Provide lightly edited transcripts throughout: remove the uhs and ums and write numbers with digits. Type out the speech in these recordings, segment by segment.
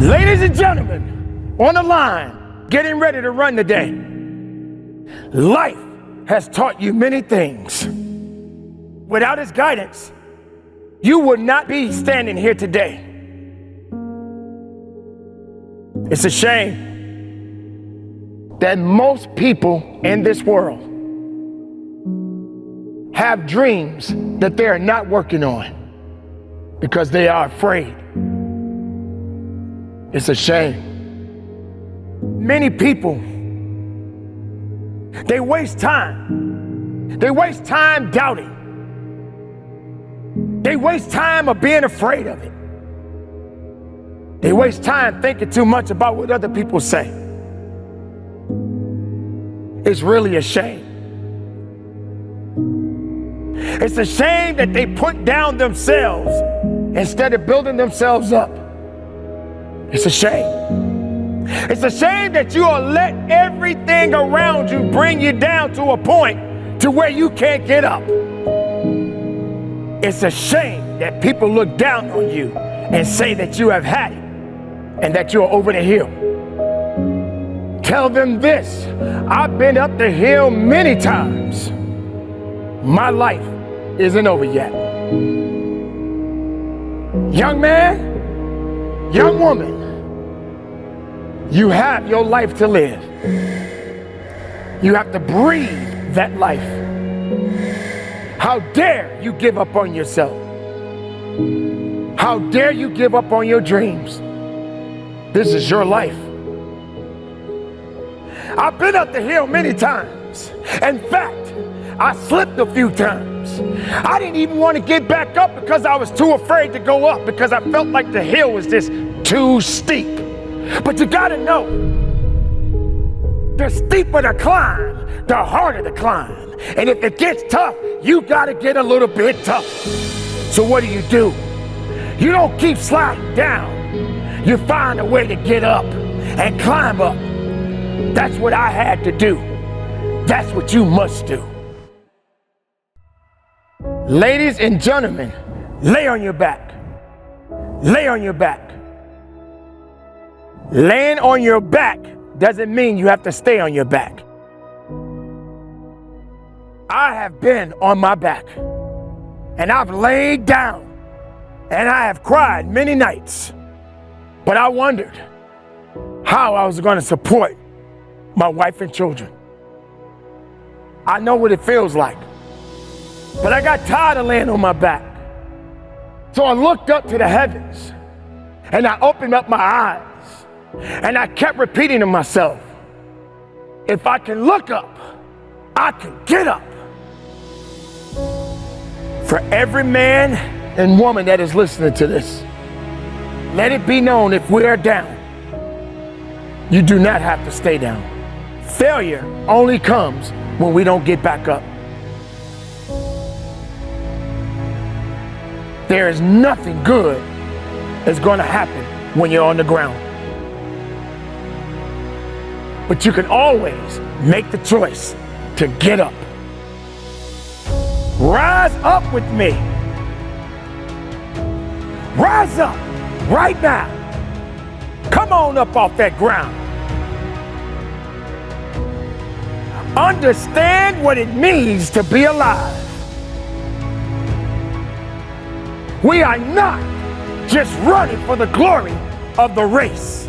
Ladies and gentlemen, on the line, getting ready to run today. Life has taught you many things. Without its guidance, you would not be standing here today. It's a shame that most people in this world have dreams that they are not working on because they are afraid. It's a shame. Many people, they waste time. They waste time doubting. They waste time of being afraid of it. They waste time thinking too much about what other people say. It's really a shame. It's a shame that they put down themselves instead of building themselves up. It's a shame. It's a shame that you will let everything around you bring you down to a point to where you can't get up. It's a shame that people look down on you and say that you have had it and that you're over the hill. Tell them this: I've been up the hill many times. My life isn't over yet. Young man, young woman, you have your life to live. You have to breathe that life. How dare you give up on yourself? How dare you give up on your dreams? This is your life. I've been up the hill many times. In fact, I slipped a few times. I didn't even want to get back up because I was too afraid to go up because I felt like the hill was just too steep. But you gotta know, the steeper the climb, the harder the climb. And if it gets tough, you gotta get a little bit tough. So what do? You don't keep sliding down. You find a way to get up and climb up. That's what I had to do. That's what you must do. Ladies and gentlemen, lay on your back. Lay on your back. Laying on your back doesn't mean you have to stay on your back. I have been on my back, and I've laid down, and I have cried many nights, but I wondered how I was going to support my wife and children. I know what it feels like, but I got tired of laying on my back. So I looked up to the heavens, and I opened up my eyes, and I kept repeating to myself, if I can look up, I can get up. For every man and woman that is listening to this, let it be known, if we are down, you do not have to stay down. Failure only comes when we don't get back up. There is nothing good that's going to happen when you're on the ground. But you can always make the choice to get up. Rise up with me. Rise up right now. Come on up off that ground. Understand what it means to be alive. We are not just running for the glory of the race.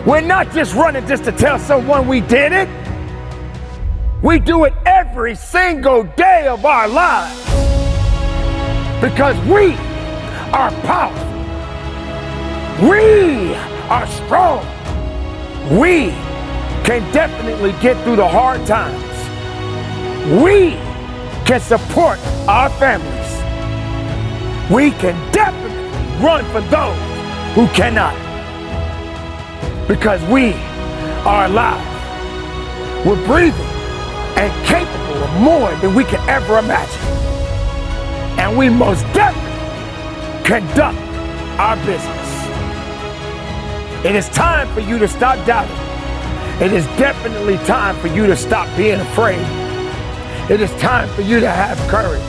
We're not just running just to tell someone we did it. We do it every single day of our lives because we are powerful. We are strong. We can definitely get through the hard times. We can support our families. We can definitely run for those who cannot. Because we are alive. We're breathing and capable of more than we can ever imagine. And we most definitely conduct our business. It is time for you to stop doubting. It is definitely time for you to stop being afraid. It is time for you to have courage.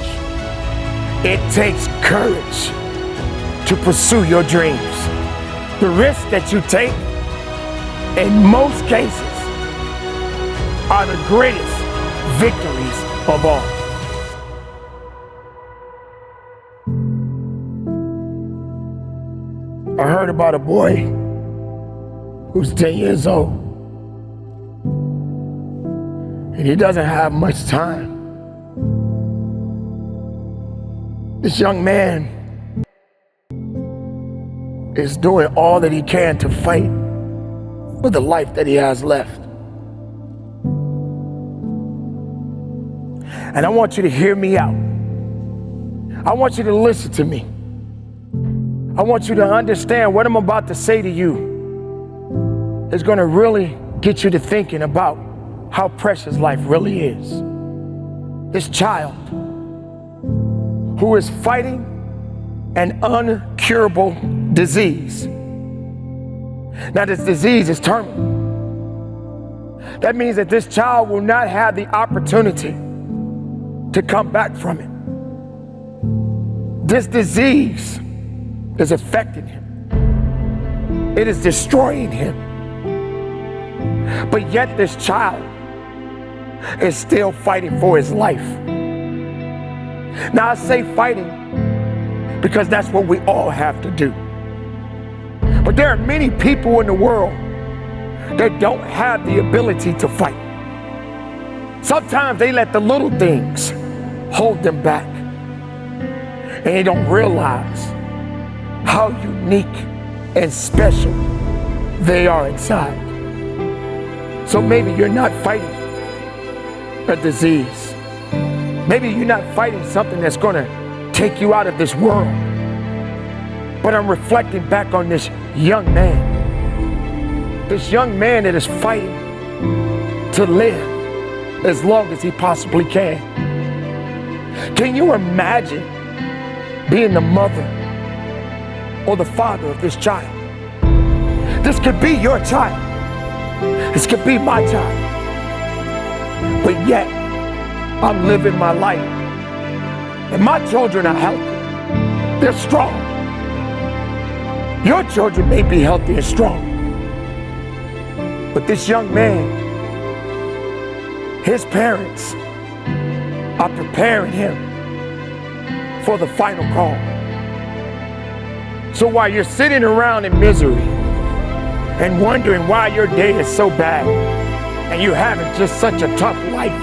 It takes courage to pursue your dreams. The risks that you take, in most cases, are the greatest victories of all. I heard about a boy who's 10 years old, and he doesn't have much time. This young man is doing all that he can to fight for the life that he has left. And I want you to hear me out. I want you to listen to me. I want you to understand what I'm about to say to you is going to really get you to thinking about how precious life really is. This child who is fighting an uncurable disease. Now, this disease is terminal. That means that this child will not have the opportunity to come back from it. This disease is affecting him. It is destroying him. But yet this child is still fighting for his life. Now I say fighting because that's what we all have to do. But there are many people in the world that don't have the ability to fight. Sometimes they let the little things hold them back, and they don't realize how unique and special they are inside. So maybe you're not fighting a disease. Maybe you're not fighting something that's going to take you out of this world. But I'm reflecting back on this young man. This young man that is fighting to live as long as he possibly can. Can you imagine being the mother or the father of this child? This could be your child. This could be my child. But yet, I'm living my life. And my children are healthy. They're strong. Your children may be healthy and strong. But this young man, his parents are preparing him for the final call. So while you're sitting around in misery and wondering why your day is so bad and you're having just such a tough life,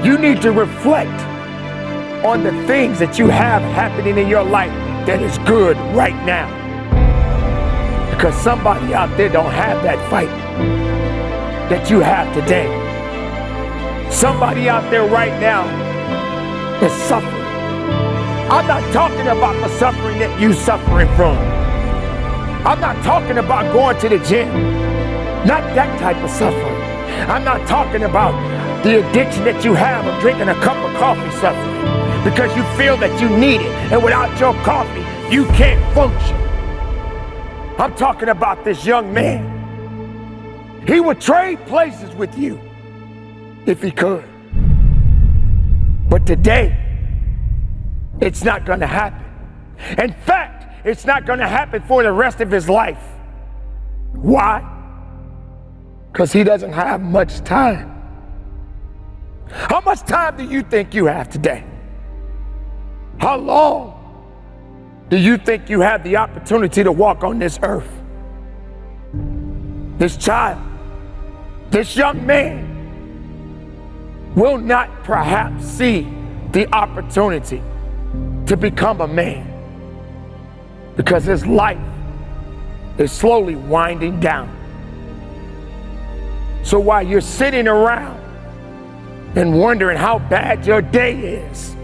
you need to reflect on the things that you have happening in your life that is good right now. Because somebody out there don't have that fight that you have today. Somebody out there right now is suffering. I'm not talking about the suffering that you're suffering from. I'm not talking about going to the gym. Not that type of suffering. I'm not talking about the addiction that you have of drinking a cup of coffee suffering because you feel that you need it, and without your coffee, you can't function. I'm talking about this young man. He would trade places with you if he could. But today, it's not going to happen. In fact, it's not going to happen for the rest of his life. Why? Because he doesn't have much time. How much time do you think you have today? How long do you think you have the opportunity to walk on this earth? This child, this young man will not perhaps see the opportunity to become a man because his life is slowly winding down. So while you're sitting around and wondering how bad your day is,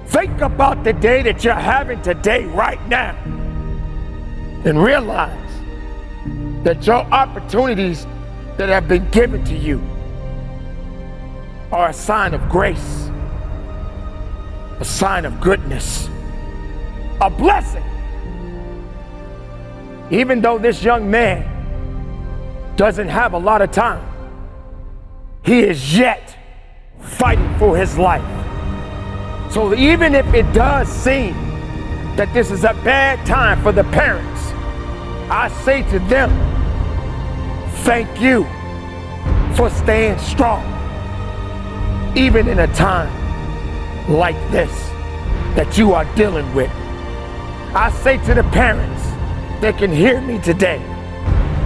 think about the day that you're having today right now and realize that your opportunities that have been given to you are a sign of grace, a sign of goodness, a blessing. Even though this young man doesn't have a lot of time, he is yet fighting for his life. So even if it does seem that this is a bad time for the parents, I say to them, thank you for staying strong, even in a time like this that you are dealing with. I say to the parents that can hear me today,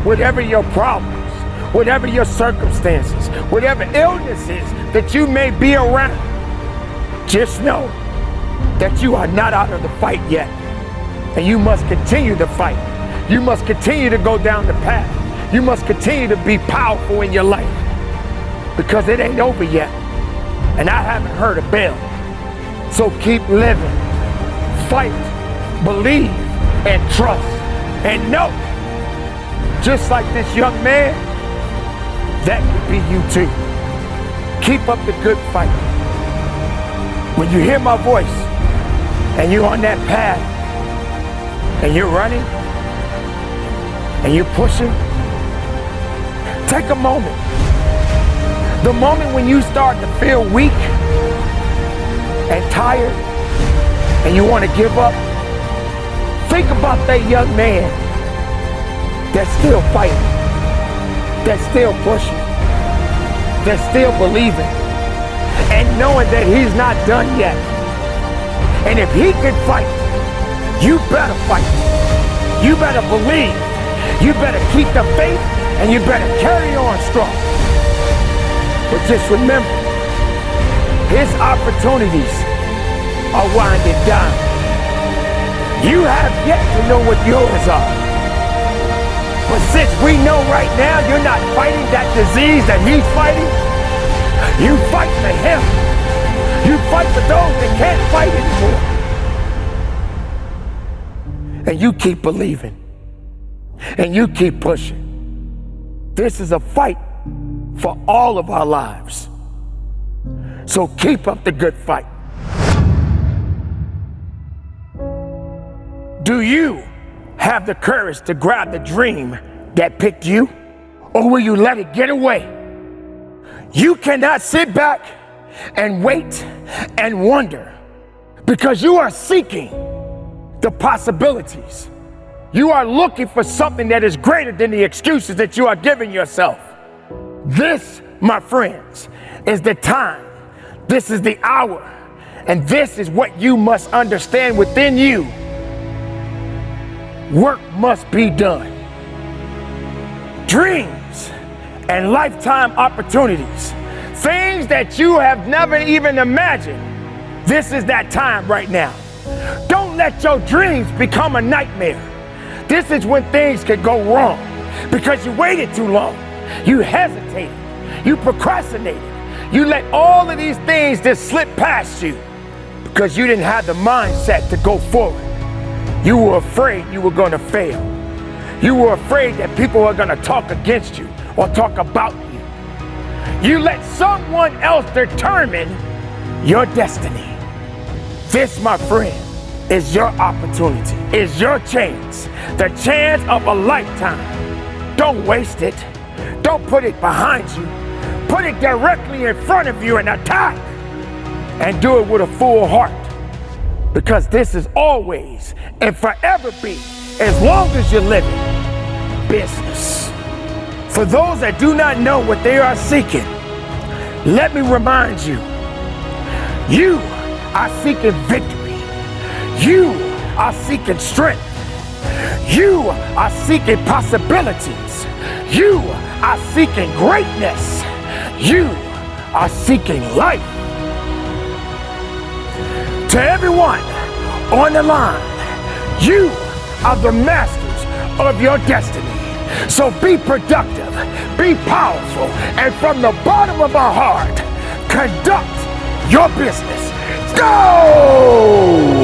whatever your problems, whatever your circumstances, whatever illnesses that you may be around, just know that you are not out of the fight yet. And you must continue to fight. You must continue to go down the path. You must continue to be powerful in your life, because it ain't over yet. And I haven't heard a bell. So keep living, fight, believe, and trust. And know, just like this young man, that could be you too. Keep up the good fight. When you hear my voice and you're on that path and you're running and you're pushing, take a moment. The moment when you start to feel weak and tired and you want to give up, think about that young man that's still fighting, that's still pushing, that's still believing, and knowing that he's not done yet. And if he can fight, you better fight. You better believe. You better keep the faith, and you better carry on strong. But just remember, his opportunities are winding down. You have yet to know what yours are. But since we know right now you're not fighting that disease that he's fighting, you fight for him. You fight for those that can't fight anymore. And you keep believing. And you keep pushing. This is a fight for all of our lives. So keep up the good fight. Do you have the courage to grab the dream that picked you? Or will you let it get away? You cannot sit back and wait and wonder, because you are seeking the possibilities. You are looking for something that is greater than the excuses that you are giving yourself. This, my friends, is the time. This is the hour. And this is what you must understand within you. Work must be done. Dreams and lifetime opportunities, things that you have never even imagined. This is that time right now. Don't let your dreams become a nightmare. This is when things can go wrong because you waited too long. You hesitated. You procrastinated. You let all of these things just slip past you because you didn't have the mindset to go forward. You were afraid you were going to fail. You were afraid that people were going to talk against you or talk about you. You let someone else determine your destiny. This, my friend, is your opportunity, is your chance, the chance of a lifetime. Don't waste it. Don't put it behind you. Put it directly in front of you and attack. And do it with a full heart. Because this is always and forever be, as long as you're living, business. For those that do not know what they are seeking, let me remind you, you are seeking victory. You are seeking strength. You are seeking possibilities. You are seeking greatness. You are seeking life. To everyone on the line, you are the masters of your destiny. So be productive, be powerful, and from the bottom of my heart, conduct your business. Go!